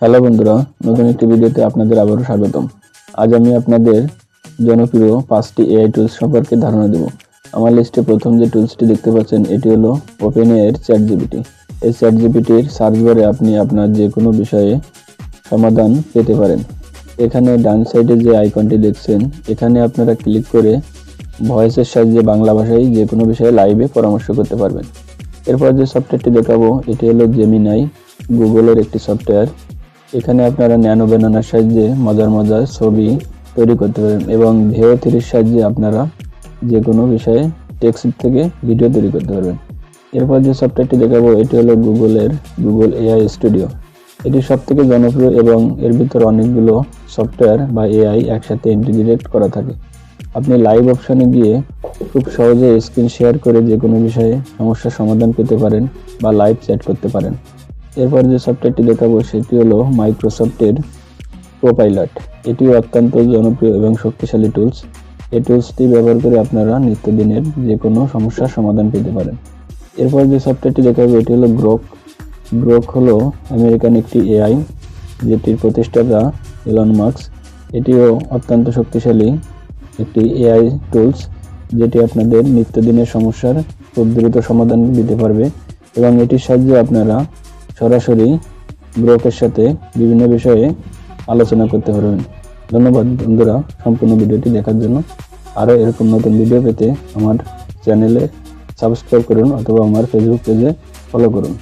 Hello বন্ধুরা, নতুন একটি ভিডিওতে আপনাদের আবারও স্বাগতম। আজ আমি আপনাদের জনপ্রিয় 5টি এআই টুলস সম্পর্কে ধারণা দেব। আমার লিস্টে প্রথম যে টুলসটি দেখতে পাচ্ছেন এটি হলো ওপেনএআই এর চ্যাটজিপিটি। এই চ্যাটজিপিটির সার্চ বারে আপনি আপনার যে কোনো বিষয়ে সমাধান পেতে পারেন। এখানে ডান সাইডে যে আইকনটি দেখছেন, এখানে আপনারা ক্লিক করে ভয়েসের সাহায্যে বাংলা ভাষায় যে কোনো বিষয়ে লাইভে পরামর্শ করতে পারবেন। এরপর যে সফটওয়্যারটি দেখাবো এটি হলো জেমিনাই, গুগলের একটি সফটওয়্যার। এখানে আপনারা ন্যানো ব্যানানার সাহায্যে মজার ছবি তৈরি করতে পারেন এবং ভিও 3 সাহায্যে আপনারা যে কোনো বিষয়ে টেক্সট থেকে ভিডিও তৈরি করতে পারবেন। এরপর যে সফটওয়্যারটি দেখাবো এটি হলো গুগল এআই স্টুডিও। এটি সবথেকে জনপ্রিয় এবং এর ভিতরে অনেকগুলো সফটওয়্যার বা এআই একসাথে ইন্টিগ্রেট করা থাকে। আপনি লাইভ অপশনে গিয়ে খুব সহজে স্ক্রিন শেয়ার করে যে কোনো বিষয়ে সমস্যার সমাধান পেতে পারেন বা লাইভ চ্যাট করতে পারেন। এরপর যে সফটওয়্যারটি দেখাবো সেটি হলো মাইক্রোসফটের কোপাইলট। এটিও অত্যন্ত জনপ্রিয় এবং শক্তিশালী টুলস। এই টুলসটি ব্যবহার করে আপনারা নিত্যদিনের যে কোনো সমস্যার সমাধান পেতে পারেন। এরপর যে সফটওয়্যারটি দেখাবো এটি হলো গ্রোক। গ্রোক হলো আমেরিকান একটি এআই, যেটির প্রতিষ্ঠাতা এলন মাস্ক। এটিও অত্যন্ত শক্তিশালী একটি এআই টুলস, যেটি আপনাদের নিত্যদিনের সমস্যার খুব দ্রুত সমাধান দিতে পারবে এবং এটির সাহায্যে আপনারা সরাসরি গ্রোকের সাথে বিভিন্ন বিষয়ে আলোচনা করতে পারবেন। ধন্যবাদ বন্ধুরা সম্পূর্ণ ভিডিওটি দেখার জন্য। আরও এরকম নতুন ভিডিও পেতে আমার চ্যানেলে সাবস্ক্রাইব করুন অথবা আমার ফেসবুক পেজে ফলো করুন।